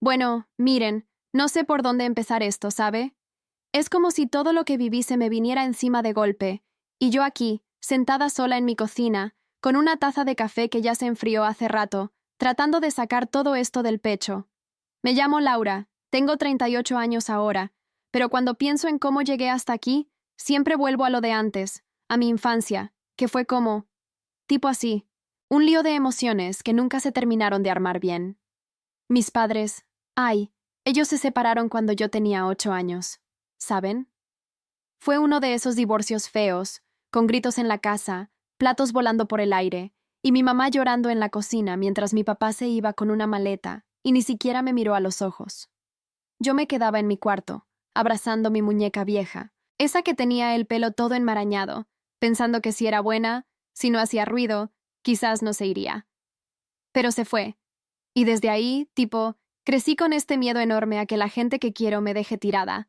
Bueno, miren, no sé por dónde empezar esto, ¿sabe? Es como si todo lo que viví se me viniera encima de golpe, y yo aquí, sentada sola en mi cocina, con una taza de café que ya se enfrió hace rato, tratando de sacar todo esto del pecho. Me llamo Laura, tengo 38 años ahora, pero cuando pienso en cómo llegué hasta aquí, siempre vuelvo a lo de antes, a mi infancia, que fue como, tipo así, un lío de emociones que nunca se terminaron de armar bien. Mis padres, ay, ellos se separaron cuando yo tenía 8 años, ¿saben? Fue uno de esos divorcios feos, con gritos en la casa, platos volando por el aire, y mi mamá llorando en la cocina mientras mi papá se iba con una maleta y ni siquiera me miró a los ojos. Yo me quedaba en mi cuarto, abrazando mi muñeca vieja, esa que tenía el pelo todo enmarañado, pensando que si era buena, si no hacía ruido, quizás no se iría. Pero se fue, y desde ahí, tipo, crecí con este miedo enorme a que la gente que quiero me deje tirada,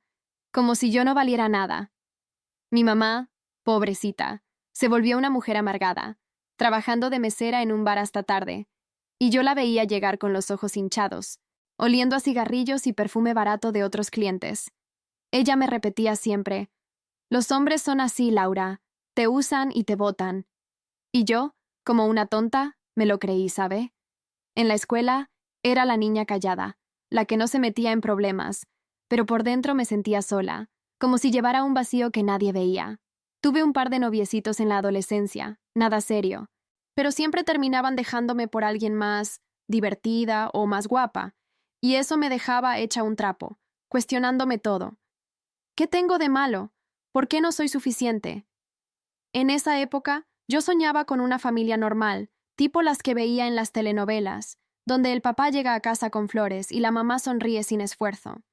como si yo no valiera nada. Mi mamá, pobrecita, se volvió una mujer amargada, trabajando de mesera en un bar hasta tarde, y yo la veía llegar con los ojos hinchados, oliendo a cigarrillos y perfume barato de otros clientes. Ella me repetía siempre, los hombres son así, Laura, te usan y te botan. Y yo, como una tonta, me lo creí, ¿sabe? En la escuela, era la niña callada, la que no se metía en problemas, pero por dentro me sentía sola, como si llevara un vacío que nadie veía. Tuve un par de noviecitos en la adolescencia, nada serio, pero siempre terminaban dejándome por alguien más divertida o más guapa, y eso me dejaba hecha un trapo, cuestionándome todo. ¿Qué tengo de malo? ¿Por qué no soy suficiente? En esa época, yo soñaba con una familia normal, tipo las que veía en las telenovelas, donde el papá llega a casa con flores y la mamá sonríe sin esfuerzo.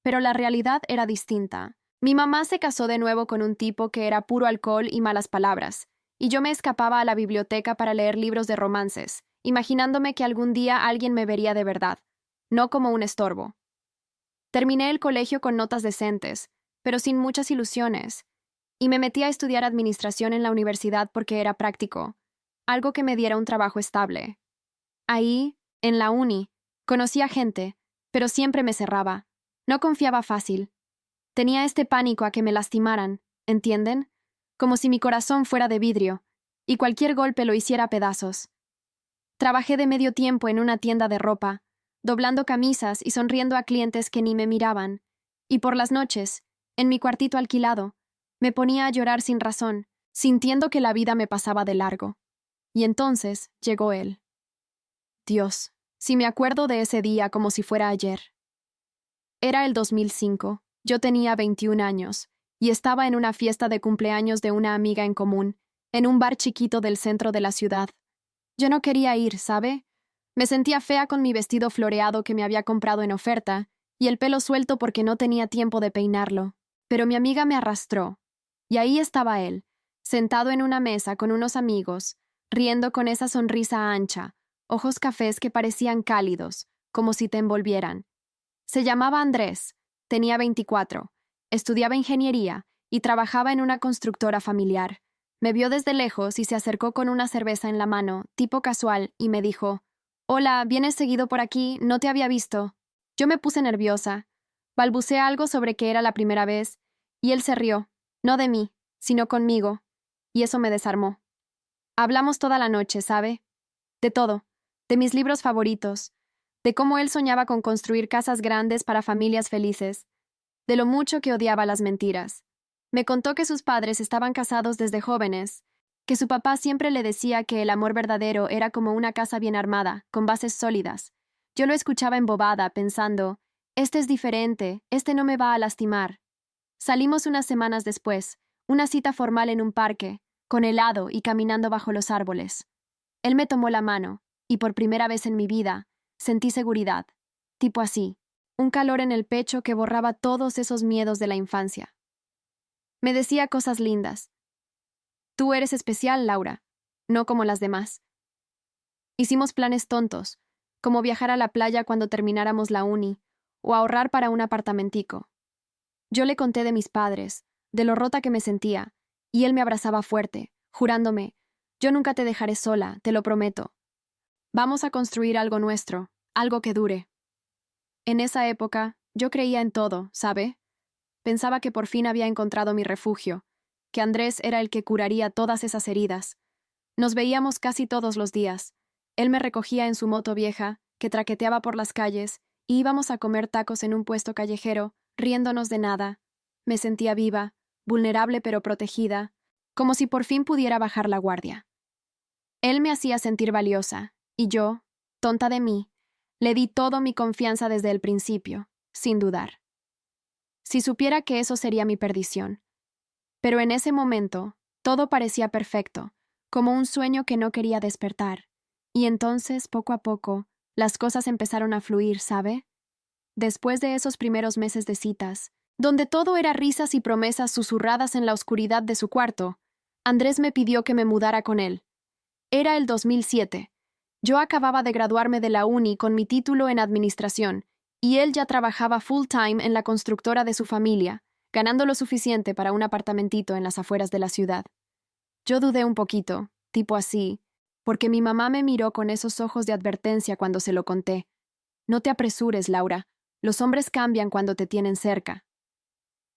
Pero la realidad era distinta. Mi mamá se casó de nuevo con un tipo que era puro alcohol y malas palabras, y yo me escapaba a la biblioteca para leer libros de romances, imaginándome que algún día alguien me vería de verdad, no como un estorbo. Terminé el colegio con notas decentes, pero sin muchas ilusiones, y me metí a estudiar administración en la universidad porque era práctico, algo que me diera un trabajo estable. Ahí, en la uni, conocí a gente, pero siempre me cerraba. No confiaba fácil. Tenía este pánico a que me lastimaran, ¿entienden? Como si mi corazón fuera de vidrio, y cualquier golpe lo hiciera pedazos. Trabajé de medio tiempo en una tienda de ropa, doblando camisas y sonriendo a clientes que ni me miraban, y por las noches, en mi cuartito alquilado, me ponía a llorar sin razón, sintiendo que la vida me pasaba de largo. Y entonces llegó él. Dios, si me acuerdo de ese día como si fuera ayer. Era el 2005, yo tenía 21 años, y estaba en una fiesta de cumpleaños de una amiga en común, en un bar chiquito del centro de la ciudad. Yo no quería ir, ¿sabe? Me sentía fea con mi vestido floreado que me había comprado en oferta, y el pelo suelto porque no tenía tiempo de peinarlo. Pero mi amiga me arrastró, y ahí estaba él, sentado en una mesa con unos amigos, riendo con esa sonrisa ancha, ojos cafés que parecían cálidos, como si te envolvieran. Se llamaba Andrés, tenía 24, estudiaba ingeniería y trabajaba en una constructora familiar. Me vio desde lejos y se acercó con una cerveza en la mano, tipo casual, y me dijo, «Hola, ¿vienes seguido por aquí? No te había visto». Yo me puse nerviosa. Balbuceé algo sobre que era la primera vez, y él se rió, no de mí, sino conmigo, y eso me desarmó. Hablamos toda la noche, ¿sabe? De todo, de mis libros favoritos, de cómo él soñaba con construir casas grandes para familias felices, de lo mucho que odiaba las mentiras. Me contó que sus padres estaban casados desde jóvenes, que su papá siempre le decía que el amor verdadero era como una casa bien armada, con bases sólidas. Yo lo escuchaba embobada, pensando, este es diferente, este no me va a lastimar. Salimos unas semanas después, una cita formal en un parque, con helado y caminando bajo los árboles. Él me tomó la mano, y por primera vez en mi vida, sentí seguridad, tipo así, un calor en el pecho que borraba todos esos miedos de la infancia. Me decía cosas lindas. Tú eres especial, Laura, no como las demás. Hicimos planes tontos, como viajar a la playa cuando termináramos la uni, o ahorrar para un apartamentico. Yo le conté de mis padres, de lo rota que me sentía, y él me abrazaba fuerte, jurándome, yo nunca te dejaré sola, te lo prometo. Vamos a construir algo nuestro, algo que dure. En esa época, yo creía en todo, ¿sabe? Pensaba que por fin había encontrado mi refugio, que Andrés era el que curaría todas esas heridas. Nos veíamos casi todos los días. Él me recogía en su moto vieja, que traqueteaba por las calles, y íbamos a comer tacos en un puesto callejero, riéndonos de nada. Me sentía viva, vulnerable pero protegida, como si por fin pudiera bajar la guardia. Él me hacía sentir valiosa, y yo, tonta de mí, le di toda mi confianza desde el principio, sin dudar. Si supiera que eso sería mi perdición. Pero en ese momento, todo parecía perfecto, como un sueño que no quería despertar. Y entonces, poco a poco, las cosas empezaron a fluir, ¿sabe? Después de esos primeros meses de citas, donde todo era risas y promesas susurradas en la oscuridad de su cuarto, Andrés me pidió que me mudara con él. Era el 2007. Yo acababa de graduarme de la uni con mi título en administración, y él ya trabajaba full-time en la constructora de su familia, ganando lo suficiente para un apartamentito en las afueras de la ciudad. Yo dudé un poquito, tipo así, porque mi mamá me miró con esos ojos de advertencia cuando se lo conté. No te apresures, Laura. Los hombres cambian cuando te tienen cerca.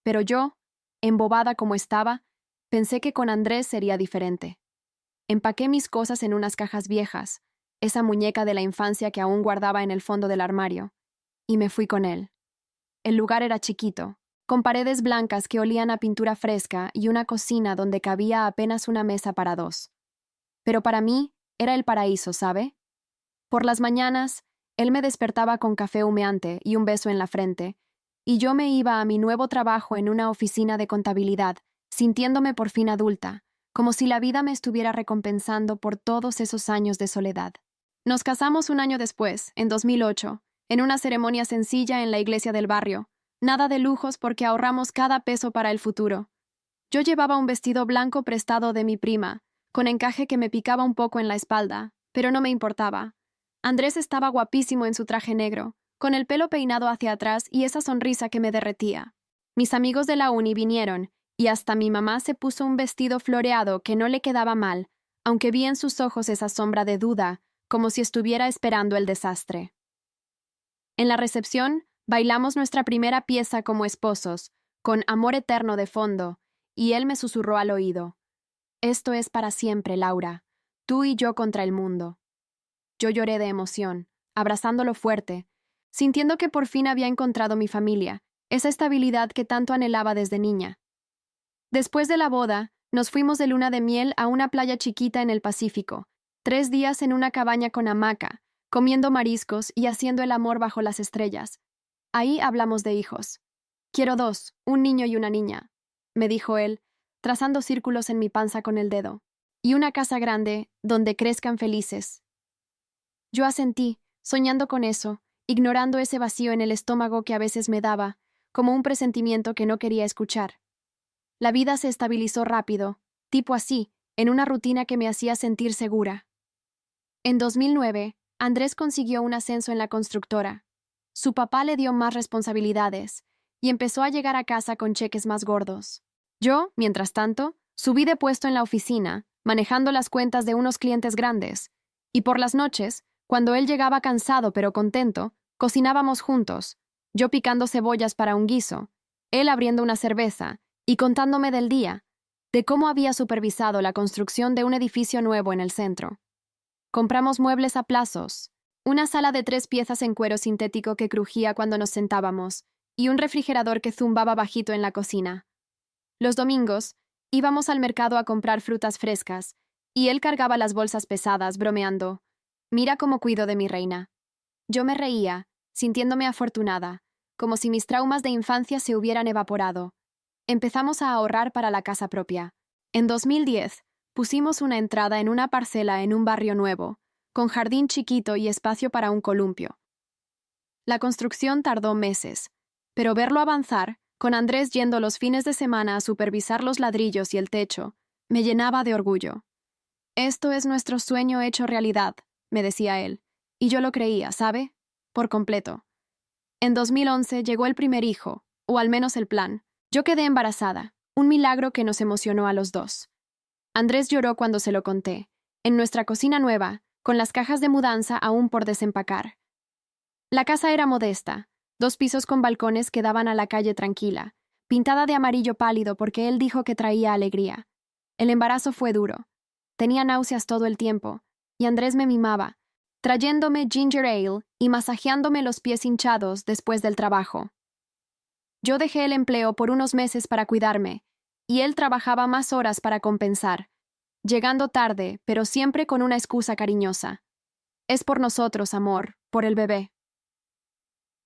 Pero yo, embobada como estaba, pensé que con Andrés sería diferente. Empaqué mis cosas en unas cajas viejas, esa muñeca de la infancia que aún guardaba en el fondo del armario, y me fui con él. El lugar era chiquito, con paredes blancas que olían a pintura fresca y una cocina donde cabía apenas una mesa para dos. Pero para mí era el paraíso, ¿sabe? Por las mañanas, él me despertaba con café humeante y un beso en la frente, y yo me iba a mi nuevo trabajo en una oficina de contabilidad, sintiéndome por fin adulta, como si la vida me estuviera recompensando por todos esos años de soledad. Nos casamos un año después, en 2008, en una ceremonia sencilla en la iglesia del barrio. Nada de lujos porque ahorramos cada peso para el futuro. Yo llevaba un vestido blanco prestado de mi prima, con encaje que me picaba un poco en la espalda, pero no me importaba. Andrés estaba guapísimo en su traje negro, con el pelo peinado hacia atrás y esa sonrisa que me derretía. Mis amigos de la uni vinieron, y hasta mi mamá se puso un vestido floreado que no le quedaba mal, aunque vi en sus ojos esa sombra de duda, como si estuviera esperando el desastre. En la recepción, bailamos nuestra primera pieza como esposos, con Amor Eterno de fondo, y él me susurró al oído: «Esto es para siempre, Laura, tú y yo contra el mundo». Yo lloré de emoción, abrazándolo fuerte, sintiendo que por fin había encontrado mi familia, esa estabilidad que tanto anhelaba desde niña. Después de la boda, nos fuimos de luna de miel a una playa chiquita en el Pacífico, 3 días en una cabaña con hamaca, comiendo mariscos y haciendo el amor bajo las estrellas. Ahí hablamos de hijos. «Quiero 2, un niño y una niña», me dijo él, trazando círculos en mi panza con el dedo. «Y una casa grande, donde crezcan felices». Yo asentí, soñando con eso, ignorando ese vacío en el estómago que a veces me daba, como un presentimiento que no quería escuchar. La vida se estabilizó rápido, tipo así, en una rutina que me hacía sentir segura. En 2009, Andrés consiguió un ascenso en la constructora. Su papá le dio más responsabilidades y empezó a llegar a casa con cheques más gordos. Yo, mientras tanto, subí de puesto en la oficina, manejando las cuentas de unos clientes grandes, y por las noches, cuando él llegaba cansado pero contento, cocinábamos juntos, yo picando cebollas para un guiso, él abriendo una cerveza y contándome del día, de cómo había supervisado la construcción de un edificio nuevo en el centro. Compramos muebles a plazos, una sala de 3 piezas en cuero sintético que crujía cuando nos sentábamos, y un refrigerador que zumbaba bajito en la cocina. Los domingos, íbamos al mercado a comprar frutas frescas, y él cargaba las bolsas pesadas, bromeando: «Mira cómo cuido de mi reina». Yo me reía, sintiéndome afortunada, como si mis traumas de infancia se hubieran evaporado. Empezamos a ahorrar para la casa propia. En 2010, pusimos una entrada en una parcela en un barrio nuevo, con jardín chiquito y espacio para un columpio. La construcción tardó meses, pero verlo avanzar, con Andrés yendo los fines de semana a supervisar los ladrillos y el techo, me llenaba de orgullo. «Esto es nuestro sueño hecho realidad», me decía él, y yo lo creía, ¿sabe? Por completo. En 2011 llegó el primer hijo, o al menos el plan. Yo quedé embarazada, un milagro que nos emocionó a los dos. Andrés lloró cuando se lo conté, en nuestra cocina nueva, con las cajas de mudanza aún por desempacar. La casa era modesta, 2 pisos con balcones que daban a la calle tranquila, pintada de amarillo pálido porque él dijo que traía alegría. El embarazo fue duro. Tenía náuseas todo el tiempo, y Andrés me mimaba, trayéndome ginger ale y masajeándome los pies hinchados después del trabajo. Yo dejé el empleo por unos meses para cuidarme, y él trabajaba más horas para compensar, llegando tarde, pero siempre con una excusa cariñosa. Es por nosotros, amor, por el bebé.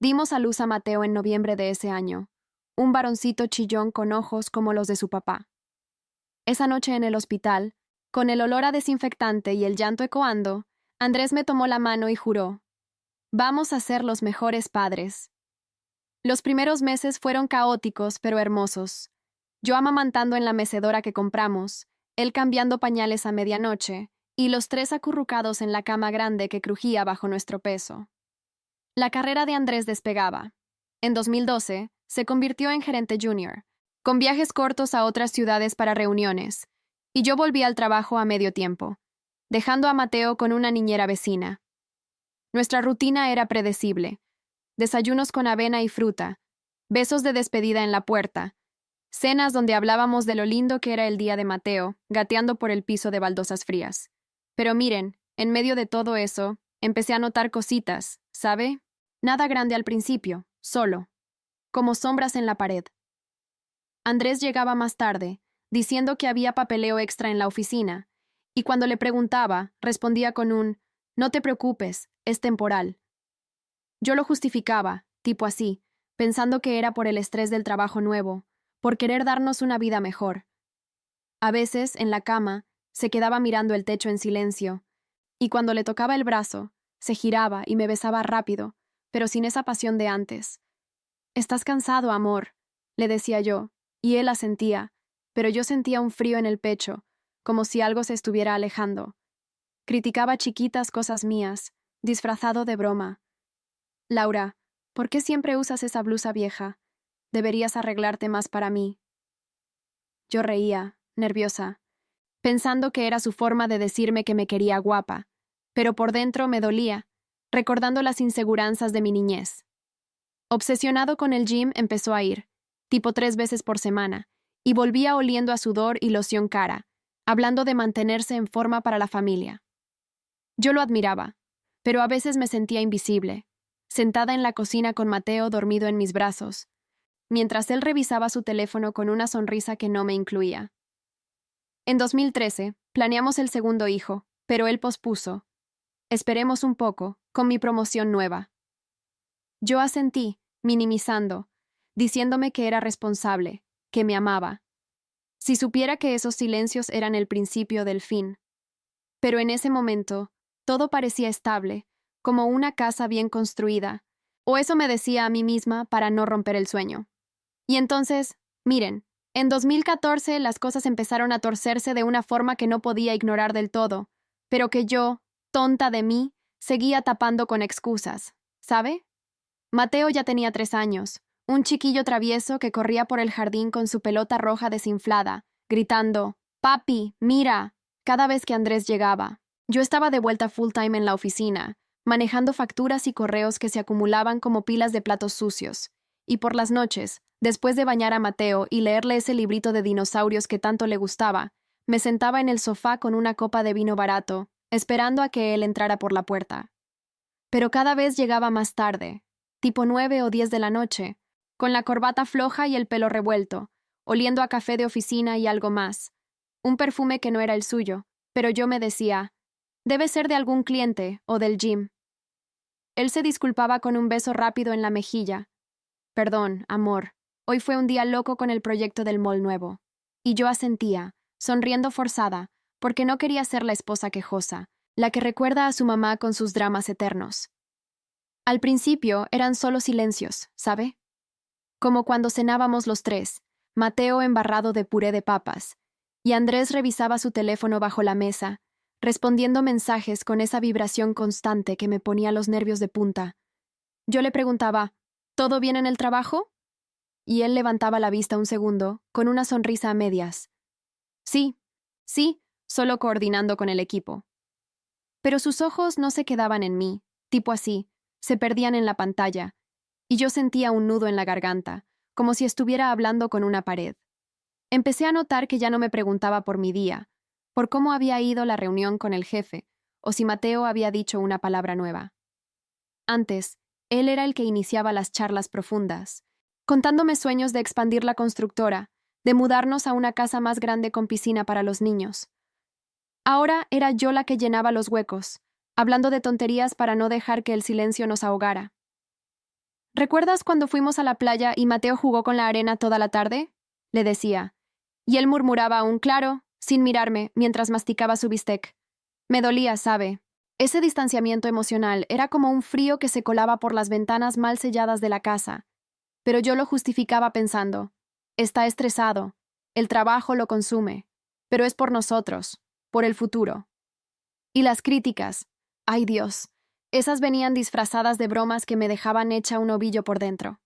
Dimos a luz a Mateo en noviembre de ese año, un varoncito chillón con ojos como los de su papá. Esa noche en el hospital, con el olor a desinfectante y el llanto ecoando, Andrés me tomó la mano y juró: «Vamos a ser los mejores padres». Los primeros meses fueron caóticos pero hermosos. Yo amamantando en la mecedora que compramos, él cambiando pañales a medianoche, y los 3 acurrucados en la cama grande que crujía bajo nuestro peso. La carrera de Andrés despegaba. En 2012, se convirtió en gerente junior, con viajes cortos a otras ciudades para reuniones, y yo volví al trabajo a medio tiempo, dejando a Mateo con una niñera vecina. Nuestra rutina era predecible: desayunos con avena y fruta, besos de despedida en la puerta, cenas donde hablábamos de lo lindo que era el día de Mateo, gateando por el piso de baldosas frías. Pero miren, en medio de todo eso, empecé a notar cositas, ¿sabe? Nada grande al principio, solo, como sombras en la pared. Andrés llegaba más tarde, diciendo que había papeleo extra en la oficina, y cuando le preguntaba, respondía con un «No te preocupes, es temporal». Yo lo justificaba, tipo así, pensando que era por el estrés del trabajo nuevo, por querer darnos una vida mejor. A veces, en la cama, se quedaba mirando el techo en silencio, y cuando le tocaba el brazo, se giraba y me besaba rápido, pero sin esa pasión de antes. «Estás cansado, amor», le decía yo, y él asentía, pero yo sentía un frío en el pecho, como si algo se estuviera alejando. Criticaba chiquitas cosas mías, disfrazado de broma. «Laura, ¿por qué siempre usas esa blusa vieja? Deberías arreglarte más para mí». Yo reía, nerviosa, pensando que era su forma de decirme que me quería guapa, pero por dentro me dolía, recordando las inseguranzas de mi niñez. Obsesionado con el gym, empezó a ir, tipo 3 veces por semana, y volvía oliendo a sudor y loción cara, hablando de mantenerse en forma para la familia. Yo lo admiraba, pero a veces me sentía invisible, sentada en la cocina con Mateo dormido en mis brazos, mientras él revisaba su teléfono con una sonrisa que no me incluía. En 2013, planeamos el segundo hijo, pero él pospuso. «Esperemos un poco, con mi promoción nueva». Yo asentí, minimizando, diciéndome que era responsable, que me amaba. Si supiera que esos silencios eran el principio del fin. Pero en ese momento, todo parecía estable, como una casa bien construida, o eso me decía a mí misma para no romper el sueño. Y entonces, miren, en 2014 las cosas empezaron a torcerse de una forma que no podía ignorar del todo, pero que yo, tonta de mí, seguía tapando con excusas, ¿sabe? Mateo ya tenía 3 años, un chiquillo travieso que corría por el jardín con su pelota roja desinflada, gritando «Papi, mira», cada vez que Andrés llegaba. Yo estaba de vuelta full time en la oficina, manejando facturas y correos que se acumulaban como pilas de platos sucios. Y por las noches, después de bañar a Mateo y leerle ese librito de dinosaurios que tanto le gustaba, me sentaba en el sofá con una copa de vino barato, esperando a que él entrara por la puerta. Pero cada vez llegaba más tarde, tipo 9 o 10 de la noche, con la corbata floja y el pelo revuelto, oliendo a café de oficina y algo más. Un perfume que no era el suyo, pero yo me decía, debe ser de algún cliente o del gym. Él se disculpaba con un beso rápido en la mejilla. «Perdón, amor, hoy fue un día loco con el proyecto del mall nuevo». Y yo asentía, sonriendo forzada, porque no quería ser la esposa quejosa, la que recuerda a su mamá con sus dramas eternos. Al principio eran solo silencios, ¿sabe? Como cuando cenábamos los 3, Mateo embarrado de puré de papas, y Andrés revisaba su teléfono bajo la mesa, respondiendo mensajes con esa vibración constante que me ponía los nervios de punta. Yo le preguntaba, ¿todo bien en el trabajo? Y él levantaba la vista un segundo, con una sonrisa a medias. Sí, solo coordinando con el equipo. Pero sus ojos no se quedaban en mí, tipo así, se perdían en la pantalla, y yo sentía un nudo en la garganta, como si estuviera hablando con una pared. Empecé a notar que ya no me preguntaba por mi día, por cómo había ido la reunión con el jefe, o si Mateo había dicho una palabra nueva. Antes, él era el que iniciaba las charlas profundas, contándome sueños de expandir la constructora, de mudarnos a una casa más grande con piscina para los niños. Ahora era yo la que llenaba los huecos, hablando de tonterías para no dejar que el silencio nos ahogara. ¿Recuerdas cuando fuimos a la playa y Mateo jugó con la arena toda la tarde? Le decía. Y él murmuraba aún claro, sin mirarme, mientras masticaba su bistec. Me dolía, ¿sabe? Ese distanciamiento emocional era como un frío que se colaba por las ventanas mal selladas de la casa. Pero yo lo justificaba pensando, está estresado, el trabajo lo consume, pero es por nosotros, por el futuro. Y las críticas, ay Dios, esas venían disfrazadas de bromas que me dejaban hecha un ovillo por dentro.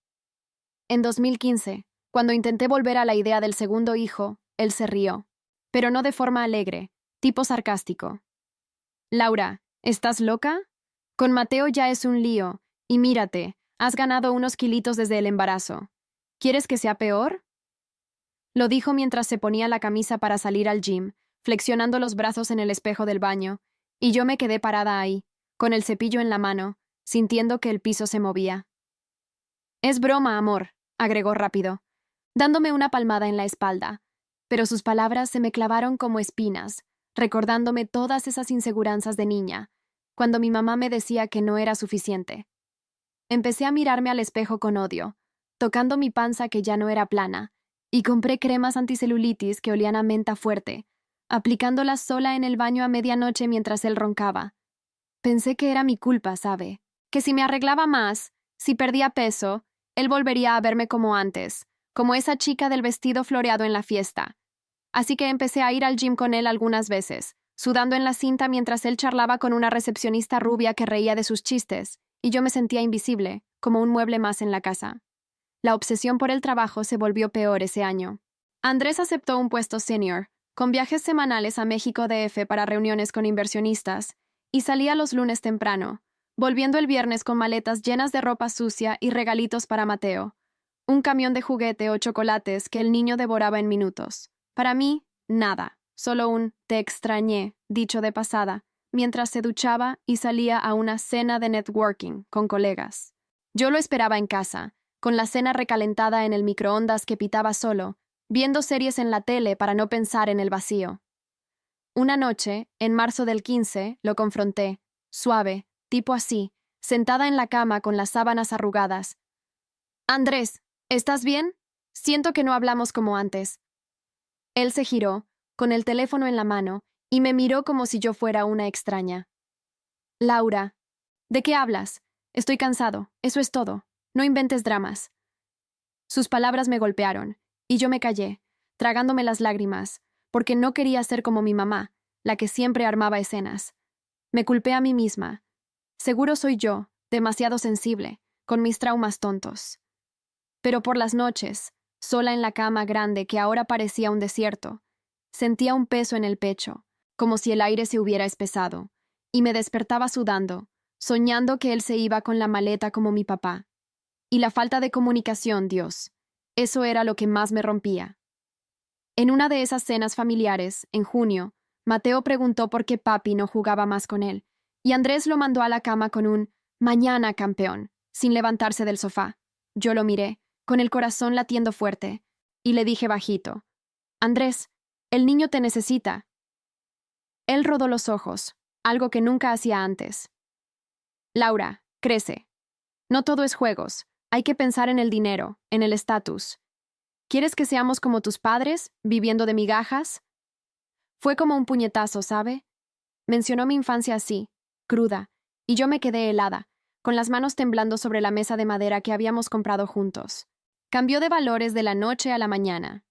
En 2015, cuando intenté volver a la idea del segundo hijo, él se rió, pero no de forma alegre, tipo sarcástico. Laura, ¿estás loca? Con Mateo ya es un lío, y mírate, has ganado unos kilitos desde el embarazo. ¿Quieres que sea peor? Lo dijo mientras se ponía la camisa para salir al gym, flexionando los brazos en el espejo del baño, y yo me quedé parada ahí, con el cepillo en la mano, sintiendo que el piso se movía. Es broma, amor, agregó rápido, dándome una palmada en la espalda, pero sus palabras se me clavaron como espinas, recordándome todas esas inseguranzas de niña, cuando mi mamá me decía que no era suficiente. Empecé a mirarme al espejo con odio, tocando mi panza que ya no era plana, y compré cremas anticelulitis que olían a menta fuerte, aplicándolas sola en el baño a medianoche mientras él roncaba. Pensé que era mi culpa, ¿sabe? Que si me arreglaba más, si perdía peso, él volvería a verme como antes, como esa chica del vestido floreado en la fiesta. Así que empecé a ir al gym con él algunas veces, sudando en la cinta mientras él charlaba con una recepcionista rubia que reía de sus chistes, y yo me sentía invisible, como un mueble más en la casa. La obsesión por el trabajo se volvió peor ese año. Andrés aceptó un puesto senior, con viajes semanales a México DF para reuniones con inversionistas, y salía los lunes temprano, volviendo el viernes con maletas llenas de ropa sucia y regalitos para Mateo. Un camión de juguete o chocolates que el niño devoraba en minutos. Para mí, nada, solo un «te extrañé», dicho de pasada, mientras se duchaba y salía a una cena de networking con colegas. Yo lo esperaba en casa, con la cena recalentada en el microondas que pitaba solo, viendo series en la tele para no pensar en el vacío. Una noche, en marzo del 15, lo confronté, suave, tipo así, sentada en la cama con las sábanas arrugadas. «Andrés, ¿estás bien? Siento que no hablamos como antes». Él se giró, con el teléfono en la mano, y me miró como si yo fuera una extraña. «Laura, ¿de qué hablas? Estoy cansado, eso es todo. No inventes dramas». Sus palabras me golpearon, y yo me callé, tragándome las lágrimas, porque no quería ser como mi mamá, la que siempre armaba escenas. Me culpé a mí misma. Seguro soy yo, demasiado sensible, con mis traumas tontos. Pero por las noches, sola en la cama grande que ahora parecía un desierto, sentía un peso en el pecho, como si el aire se hubiera espesado, y me despertaba sudando, soñando que él se iba con la maleta como mi papá. Y la falta de comunicación, Dios, eso era lo que más me rompía. En una de esas cenas familiares, en junio, Mateo preguntó por qué papi no jugaba más con él, y Andrés lo mandó a la cama con un «mañana, campeón», sin levantarse del sofá. Yo lo miré, con el corazón latiendo fuerte, y le dije bajito, «Andrés, el niño te necesita». Él rodó los ojos, algo que nunca hacía antes. «Laura, crece. No todo es juegos, hay que pensar en el dinero, en el estatus. ¿Quieres que seamos como tus padres, viviendo de migajas?» Fue como un puñetazo, ¿sabe? Mencionó mi infancia así, cruda, y yo me quedé helada, con las manos temblando sobre la mesa de madera que habíamos comprado juntos. Cambió de valores de la noche a la mañana.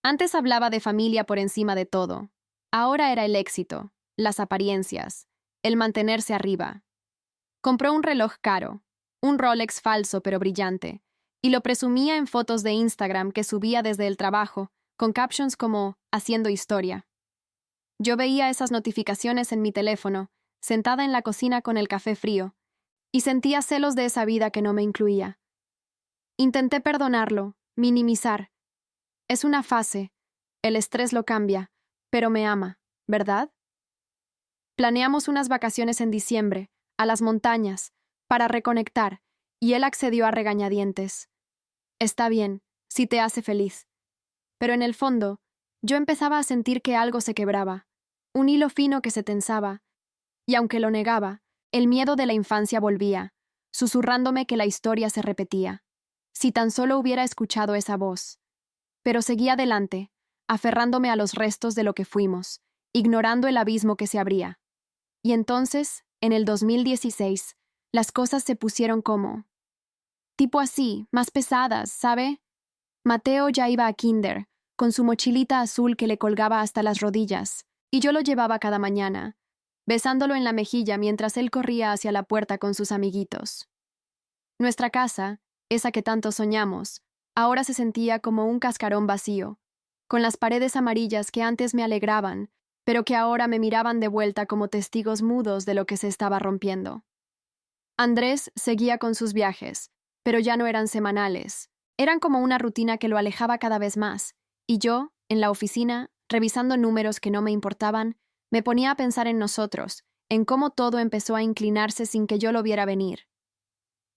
Antes hablaba de familia por encima de todo. Ahora era el éxito, las apariencias, el mantenerse arriba. Compró un reloj caro, un Rolex falso pero brillante, y lo presumía en fotos de Instagram que subía desde el trabajo, con captions como «haciendo historia». Yo veía esas notificaciones en mi teléfono, sentada en la cocina con el café frío, y sentía celos de esa vida que no me incluía. Intenté perdonarlo, minimizar. Es una fase. El estrés lo cambia, pero me ama, ¿verdad? Planeamos unas vacaciones en diciembre, a las montañas, para reconectar, y él accedió a regañadientes. Está bien, si te hace feliz. Pero en el fondo, yo empezaba a sentir que algo se quebraba, un hilo fino que se tensaba, y aunque lo negaba, el miedo de la infancia volvía, susurrándome que la historia se repetía. Si tan solo hubiera escuchado esa voz. Pero seguí adelante, aferrándome a los restos de lo que fuimos, ignorando el abismo que se abría. Y entonces, en el 2016, las cosas se pusieron como... tipo así, más pesadas, ¿sabe? Mateo ya iba a kinder, con su mochilita azul que le colgaba hasta las rodillas, y yo lo llevaba cada mañana, besándolo en la mejilla mientras él corría hacia la puerta con sus amiguitos. Nuestra casa, esa que tanto soñamos, ahora se sentía como un cascarón vacío, con las paredes amarillas que antes me alegraban, pero que ahora me miraban de vuelta como testigos mudos de lo que se estaba rompiendo. Andrés seguía con sus viajes, pero ya no eran semanales. Eran como una rutina que lo alejaba cada vez más, y yo, en la oficina, revisando números que no me importaban, me ponía a pensar en nosotros, en cómo todo empezó a inclinarse sin que yo lo viera venir.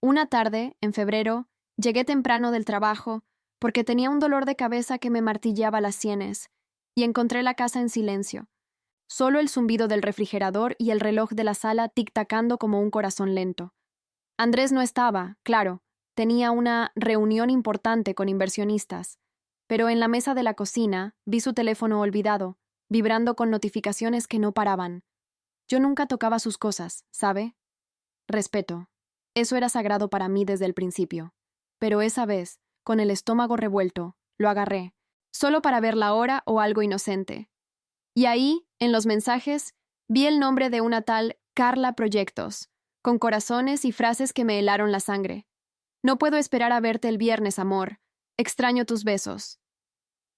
Una tarde, en febrero, llegué temprano del trabajo porque tenía un dolor de cabeza que me martilleaba las sienes, y encontré la casa en silencio. Solo el zumbido del refrigerador y el reloj de la sala tic-tacando como un corazón lento. Andrés no estaba, claro, tenía una reunión importante con inversionistas, pero en la mesa de la cocina vi su teléfono olvidado, vibrando con notificaciones que no paraban. Yo nunca tocaba sus cosas, ¿sabe? Respeto. Eso era sagrado para mí desde el principio. Pero esa vez, con el estómago revuelto, lo agarré, solo para ver la hora o algo inocente. Y ahí, en los mensajes, vi el nombre de una tal Carla Proyectos, con corazones y frases que me helaron la sangre. No puedo esperar a verte el viernes, amor. Extraño tus besos.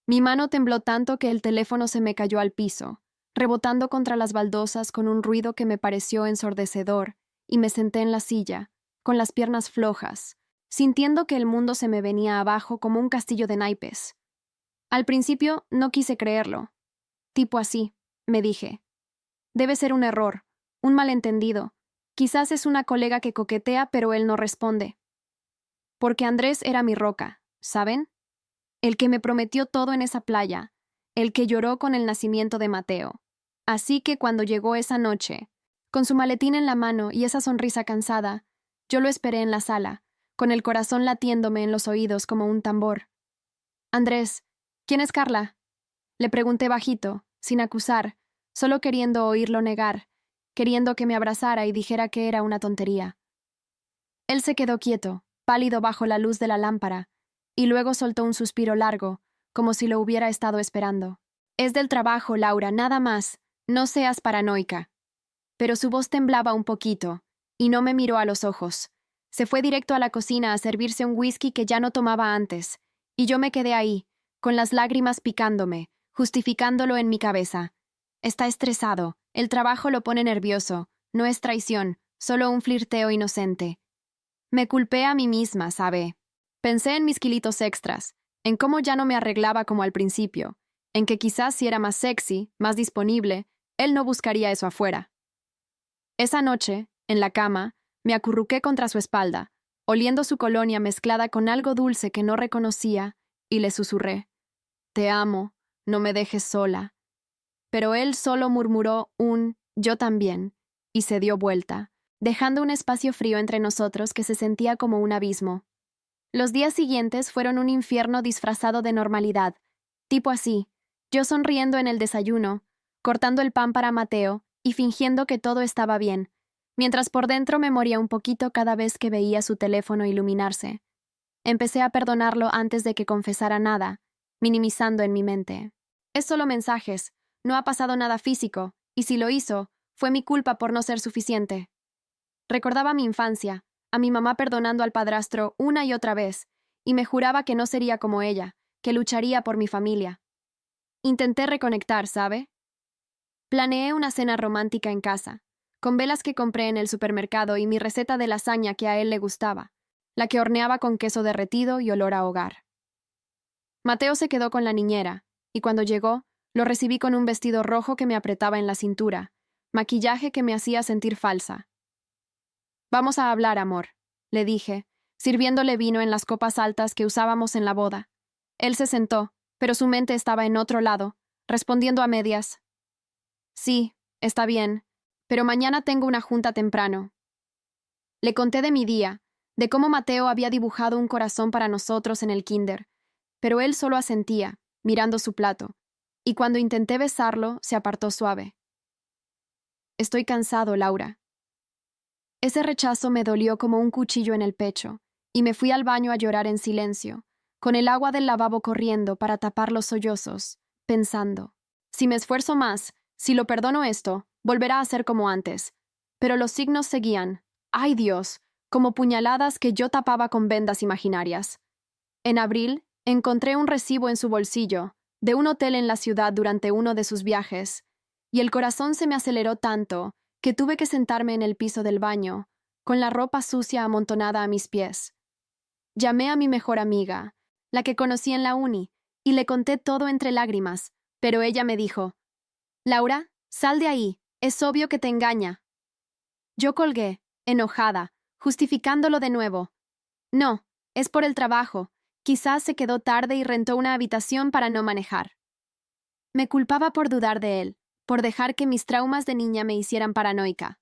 Mi mano tembló tanto que el teléfono se me cayó al piso, rebotando contra las baldosas con un ruido que me pareció ensordecedor, y me senté en la silla, con las piernas flojas, sintiendo que el mundo se me venía abajo como un castillo de naipes. Al principio no quise creerlo. Tipo así, me dije. Debe ser un error, un malentendido. Quizás es una colega que coquetea, pero él no responde. Porque Andrés era mi roca, ¿saben? El que me prometió todo en esa playa, el que lloró con el nacimiento de Mateo. Así que cuando llegó esa noche, con su maletín en la mano y esa sonrisa cansada, yo lo esperé en la sala, con el corazón latiéndome en los oídos como un tambor. Andrés, ¿quién es Carla? Le pregunté bajito, sin acusar, solo queriendo oírlo negar, queriendo que me abrazara y dijera que era una tontería. Él se quedó quieto, pálido bajo la luz de la lámpara, y luego soltó un suspiro largo, como si lo hubiera estado esperando. Es del trabajo, Laura, nada más. No seas paranoica. Pero su voz temblaba un poquito, y no me miró a los ojos. Se fue directo a la cocina a servirse un whisky que ya no tomaba antes, y yo me quedé ahí, con las lágrimas picándome, justificándolo en mi cabeza. Está estresado, el trabajo lo pone nervioso, no es traición, solo un flirteo inocente. Me culpé a mí misma, ¿sabe? Pensé en mis kilitos extras, en cómo ya no me arreglaba como al principio, en que quizás si era más sexy, más disponible, él no buscaría eso afuera. Esa noche, en la cama, me acurruqué contra su espalda, oliendo su colonia mezclada con algo dulce que no reconocía, y le susurré: «Te amo, no me dejes sola». Pero él solo murmuró un «yo también», y se dio vuelta, dejando un espacio frío entre nosotros que se sentía como un abismo. Los días siguientes fueron un infierno disfrazado de normalidad, tipo así, yo sonriendo en el desayuno, cortando el pan para Mateo y fingiendo que todo estaba bien, mientras por dentro me moría un poquito cada vez que veía su teléfono iluminarse. Empecé a perdonarlo antes de que confesara nada, minimizando en mi mente. Es solo mensajes, no ha pasado nada físico, y si lo hizo, fue mi culpa por no ser suficiente. Recordaba mi infancia, a mi mamá perdonando al padrastro una y otra vez, y me juraba que no sería como ella, que lucharía por mi familia. Intenté reconectar, ¿sabe? Planeé una cena romántica en casa, con velas que compré en el supermercado y mi receta de lasaña que a él le gustaba. la que horneaba con queso derretido y olor a hogar. Mateo se quedó con la niñera, y cuando llegó, lo recibí con un vestido rojo que me apretaba en la cintura, maquillaje que me hacía sentir falsa. «Vamos a hablar, amor», le dije, sirviéndole vino en las copas altas que usábamos en la boda. Él se sentó, pero su mente estaba en otro lado, respondiendo a medias. «Sí, está bien, pero mañana tengo una junta temprano». Le conté de mi día, de cómo Mateo había dibujado un corazón para nosotros en el kinder, pero él solo asentía, mirando su plato, y cuando intenté besarlo, se apartó suave. «Estoy cansado, Laura». Ese rechazo me dolió como un cuchillo en el pecho, y me fui al baño a llorar en silencio, con el agua del lavabo corriendo para tapar los sollozos, pensando, si me esfuerzo más, si lo perdono esto, volverá a ser como antes. Pero los signos seguían, ¡ay Dios!, como puñaladas que yo tapaba con vendas imaginarias. En abril, encontré un recibo en su bolsillo, de un hotel en la ciudad durante uno de sus viajes, y el corazón se me aceleró tanto que tuve que sentarme en el piso del baño, con la ropa sucia amontonada a mis pies. Llamé a mi mejor amiga, la que conocí en la uni, y le conté todo entre lágrimas, pero ella me dijo, «Laura, sal de ahí, es obvio que te engaña». Yo colgué, enojada, justificándolo de nuevo. «No, es por el trabajo. Quizás se quedó tarde y rentó una habitación para no manejar». Me culpaba por dudar de él, por dejar que mis traumas de niña me hicieran paranoica.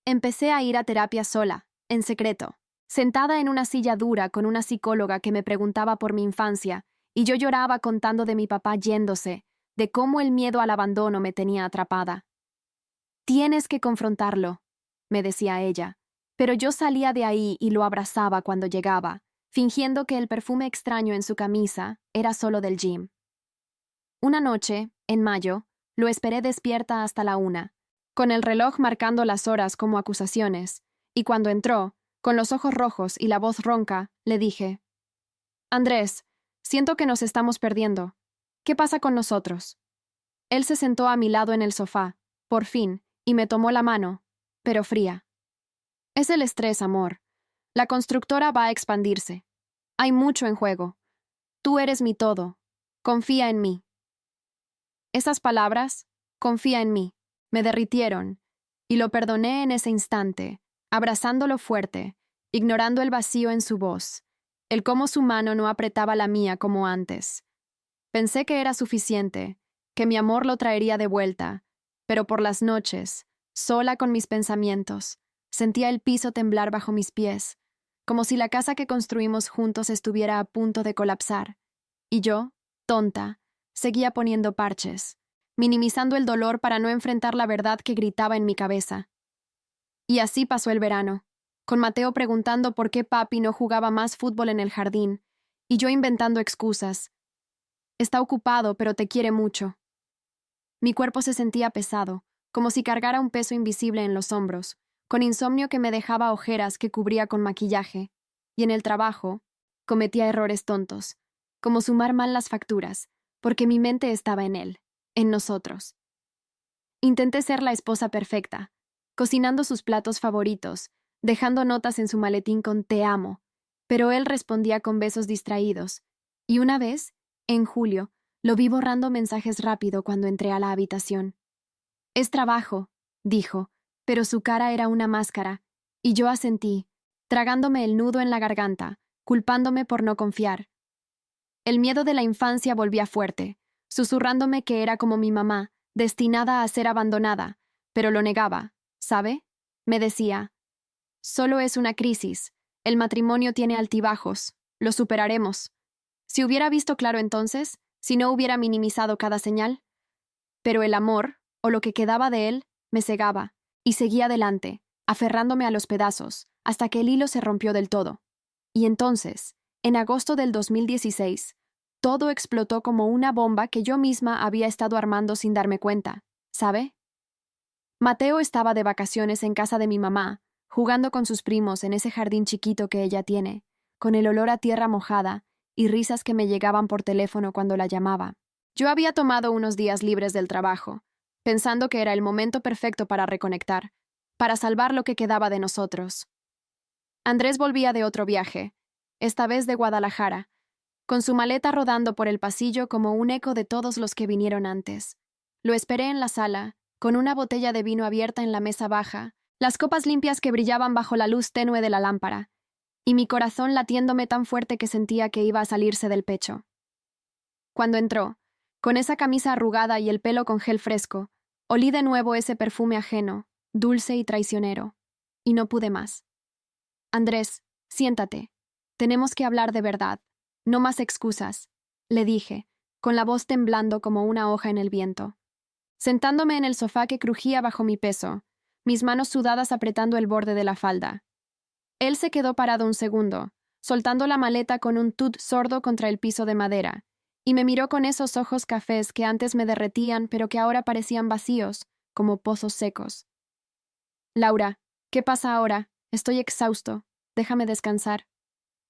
Empecé a ir a terapia sola, en secreto, sentada en una silla dura con una psicóloga que me preguntaba por mi infancia, y yo lloraba contando de mi papá yéndose, de cómo el miedo al abandono me tenía atrapada. «Tienes que confrontarlo», me decía ella, pero yo salía de ahí y lo abrazaba cuando llegaba, fingiendo que el perfume extraño en su camisa era solo del gym. Una noche, en mayo, lo esperé despierta hasta la 1, con el reloj marcando las horas como acusaciones, y cuando entró, con los ojos rojos y la voz ronca, le dije, «Andrés, siento que nos estamos perdiendo. ¿Qué pasa con nosotros?» Él se sentó a mi lado en el sofá, por fin, y me tomó la mano, pero fría. «Es el estrés, amor. La constructora va a expandirse. Hay mucho en juego. Tú eres mi todo. Confía en mí». Esas palabras, «confía en mí», me derritieron, y lo perdoné en ese instante, abrazándolo fuerte, ignorando el vacío en su voz, el cómo su mano no apretaba la mía como antes. Pensé que era suficiente, que mi amor lo traería de vuelta, pero por las noches, sola con mis pensamientos, sentía el piso temblar bajo mis pies, como si la casa que construimos juntos estuviera a punto de colapsar, y yo, tonta, seguía poniendo parches, minimizando el dolor para no enfrentar la verdad que gritaba en mi cabeza. Y así pasó el verano, con Mateo preguntando por qué papi no jugaba más fútbol en el jardín, y yo inventando excusas. «Está ocupado, pero te quiere mucho». Mi cuerpo se sentía pesado, como si cargara un peso invisible en los hombros, con insomnio que me dejaba ojeras que cubría con maquillaje, y en el trabajo cometía errores tontos, como sumar mal las facturas, porque mi mente estaba en él, en nosotros. Intenté ser la esposa perfecta, cocinando sus platos favoritos, dejando notas en su maletín con «te amo», pero él respondía con besos distraídos, y una vez, en julio, lo vi borrando mensajes rápido cuando entré a la habitación. «Es trabajo», dijo, pero su cara era una máscara, y yo asentí, tragándome el nudo en la garganta, culpándome por no confiar. El miedo de la infancia volvía fuerte, susurrándome que era como mi mamá, destinada a ser abandonada, pero lo negaba, ¿sabe? Me decía, «Solo es una crisis, el matrimonio tiene altibajos, lo superaremos». Si hubiera visto claro entonces, si no hubiera minimizado cada señal. Pero el amor, o lo que quedaba de él, me cegaba, y seguía adelante, aferrándome a los pedazos, hasta que el hilo se rompió del todo. Y entonces, en agosto del 2016, todo explotó como una bomba que yo misma había estado armando sin darme cuenta, ¿sabe? Mateo estaba de vacaciones en casa de mi mamá, jugando con sus primos en ese jardín chiquito que ella tiene, con el olor a tierra mojada y risas que me llegaban por teléfono cuando la llamaba. Yo había tomado unos días libres del trabajo, pensando que era el momento perfecto para reconectar, para salvar lo que quedaba de nosotros. Andrés volvía de otro viaje, esta vez de Guadalajara, con su maleta rodando por el pasillo como un eco de todos los que vinieron antes. Lo esperé en la sala, con una botella de vino abierta en la mesa baja, las copas limpias que brillaban bajo la luz tenue de la lámpara, y mi corazón latiéndome tan fuerte que sentía que iba a salirse del pecho. Cuando entró, con esa camisa arrugada y el pelo con gel fresco, olí de nuevo ese perfume ajeno, dulce y traicionero, y no pude más. Andrés, siéntate. Tenemos que hablar de verdad. No más excusas, le dije, con la voz temblando como una hoja en el viento. Sentándome en el sofá que crujía bajo mi peso, mis manos sudadas apretando el borde de la falda. Él se quedó parado un segundo, soltando la maleta con un tut sordo contra el piso de madera, y me miró con esos ojos cafés que antes me derretían pero que ahora parecían vacíos, como pozos secos. Laura, ¿qué pasa ahora? Estoy exhausto. Déjame descansar,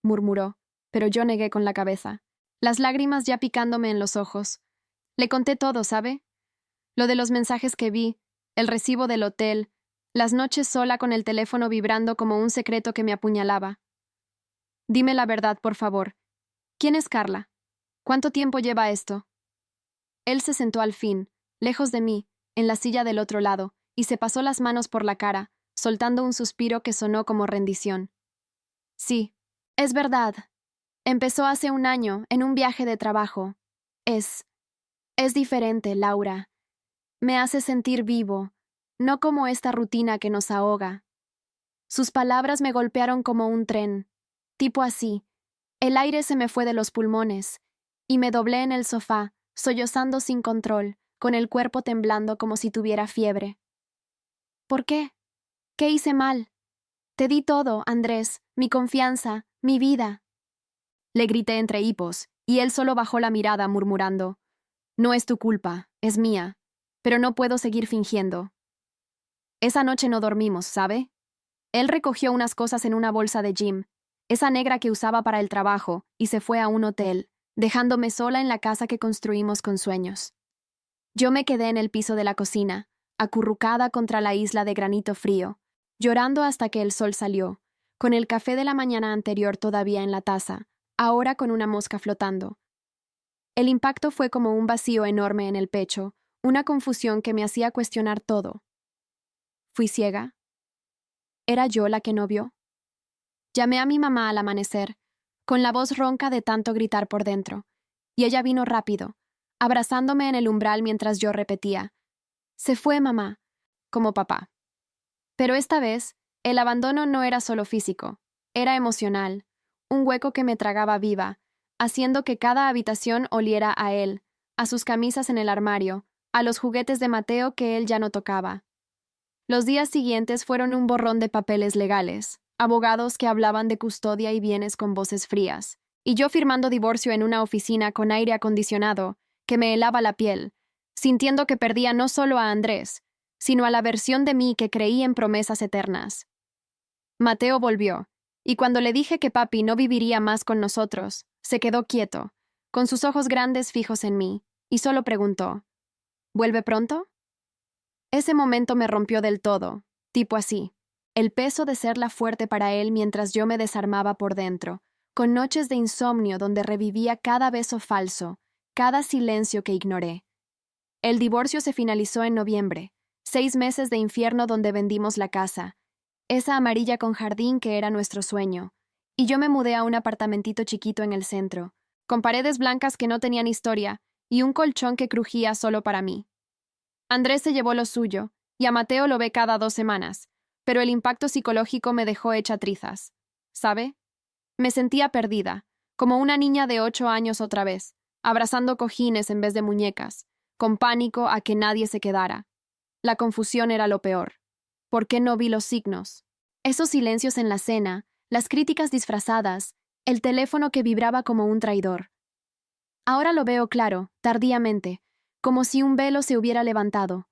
murmuró, pero yo negué con la cabeza, las lágrimas ya picándome en los ojos. Le conté todo, ¿sabe? Lo de los mensajes que vi, el recibo del hotel, las noches sola con el teléfono vibrando como un secreto que me apuñalaba. Dime la verdad, por favor. ¿Quién es Carla? ¿Cuánto tiempo lleva esto? Él se sentó al fin, lejos de mí, en la silla del otro lado, y se pasó las manos por la cara, soltando un suspiro que sonó como rendición. Sí, es verdad. Empezó hace un año, en un viaje de trabajo. Es diferente, Laura. Me hace sentir vivo, no como esta rutina que nos ahoga. Sus palabras me golpearon como un tren, tipo así. El aire se me fue de los pulmones, y me doblé en el sofá, sollozando sin control, con el cuerpo temblando como si tuviera fiebre. ¿Por qué? ¿Qué hice mal? Te di todo, Andrés, mi confianza, mi vida. Le grité entre hipos, y él solo bajó la mirada murmurando: No es tu culpa, es mía, pero no puedo seguir fingiendo. Esa noche no dormimos, ¿sabe? Él recogió unas cosas en una bolsa de Jim, esa negra que usaba para el trabajo, y se fue a un hotel, dejándome sola en la casa que construimos con sueños. Yo me quedé en el piso de la cocina, acurrucada contra la isla de granito frío, llorando hasta que el sol salió, con el café de la mañana anterior todavía en la taza, ahora con una mosca flotando. El impacto fue como un vacío enorme en el pecho, una confusión que me hacía cuestionar todo. ¿Fui ciega? ¿Era yo la que no vio? Llamé a mi mamá al amanecer, con la voz ronca de tanto gritar por dentro, y ella vino rápido, abrazándome en el umbral mientras yo repetía: Se fue, mamá, como papá. Pero esta vez, el abandono no era solo físico, era emocional, un hueco que me tragaba viva, haciendo que cada habitación oliera a él, a sus camisas en el armario, a los juguetes de Mateo que él ya no tocaba. Los días siguientes fueron un borrón de papeles legales, abogados que hablaban de custodia y bienes con voces frías, y yo firmando divorcio en una oficina con aire acondicionado que me helaba la piel, sintiendo que perdía no solo a Andrés, sino a la versión de mí que creí en promesas eternas. Mateo volvió, y cuando le dije que papi no viviría más con nosotros, se quedó quieto, con sus ojos grandes fijos en mí, y solo preguntó: ¿Vuelve pronto? Ese momento me rompió del todo, tipo así, el peso de ser la fuerte para él mientras yo me desarmaba por dentro, con noches de insomnio donde revivía cada beso falso, cada silencio que ignoré. El divorcio se finalizó en noviembre, 6 meses de infierno donde vendimos la casa, esa amarilla con jardín que era nuestro sueño, y yo me mudé a un apartamentito chiquito en el centro, con paredes blancas que no tenían historia y un colchón que crujía solo para mí. Andrés se llevó lo suyo, y a Mateo lo ve cada 2 semanas, pero el impacto psicológico me dejó hecha trizas. ¿Sabe? Me sentía perdida, como una niña de 8 años otra vez, abrazando cojines en vez de muñecas, con pánico a que nadie se quedara. La confusión era lo peor. ¿Por qué no vi los signos? Esos silencios en la cena, las críticas disfrazadas, el teléfono que vibraba como un traidor. Ahora lo veo claro, tardíamente, como si un velo se hubiera levantado.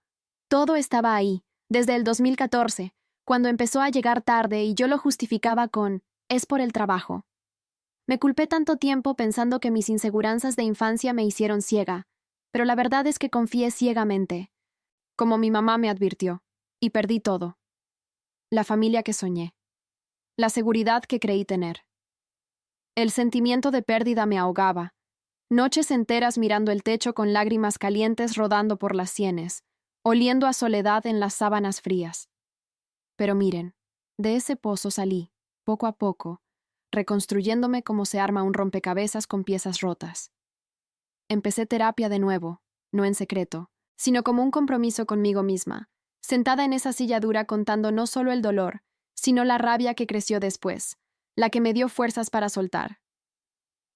Todo estaba ahí, desde el 2014, cuando empezó a llegar tarde y yo lo justificaba con: es por el trabajo. Me culpé tanto tiempo pensando que mis inseguranzas de infancia me hicieron ciega, pero la verdad es que confié ciegamente, como mi mamá me advirtió, y perdí todo. La familia que soñé. la seguridad que creí tener. El sentimiento de pérdida me ahogaba. Noches enteras mirando el techo con lágrimas calientes rodando por las sienes, oliendo a soledad en las sábanas frías. Pero miren, de ese pozo salí, poco a poco, reconstruyéndome como se arma un rompecabezas con piezas rotas. Empecé terapia de nuevo, no en secreto, sino como un compromiso conmigo misma, sentada en esa silla dura contando no solo el dolor, sino la rabia que creció después, la que me dio fuerzas para soltar.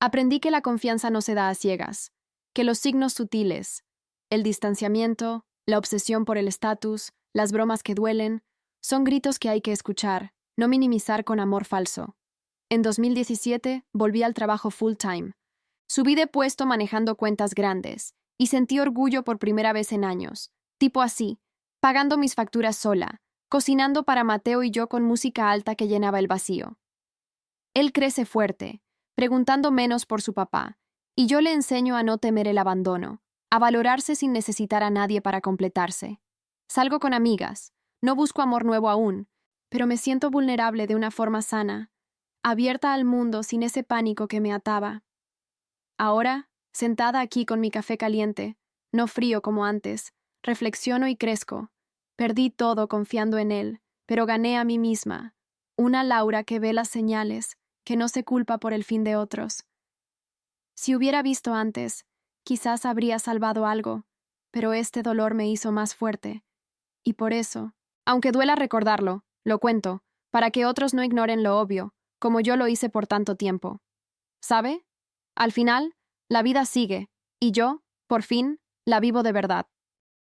Aprendí que la confianza no se da a ciegas, que los signos sutiles, el distanciamiento, la obsesión por el estatus, las bromas que duelen, son gritos que hay que escuchar, no minimizar con amor falso. En 2017 volví al trabajo full time. Subí de puesto manejando cuentas grandes y sentí orgullo por primera vez en años, tipo así, pagando mis facturas sola, cocinando para Mateo y yo con música alta que llenaba el vacío. Él crece fuerte, preguntando menos por su papá, y yo le enseño a no temer el abandono, a valorarse sin necesitar a nadie para completarse. Salgo con amigas, no busco amor nuevo aún, pero me siento vulnerable de una forma sana, abierta al mundo sin ese pánico que me ataba. Ahora, sentada aquí con mi café caliente, no frío como antes, reflexiono y crezco. Perdí todo confiando en él, pero gané a mí misma, una Laura que ve las señales, que no se culpa por el fin de otros. Si hubiera visto antes, quizás habría salvado algo, pero este dolor me hizo más fuerte. Y por eso, aunque duela recordarlo, lo cuento, para que otros no ignoren lo obvio, como yo lo hice por tanto tiempo. ¿Sabe? Al final, la vida sigue, y yo, por fin, la vivo de verdad.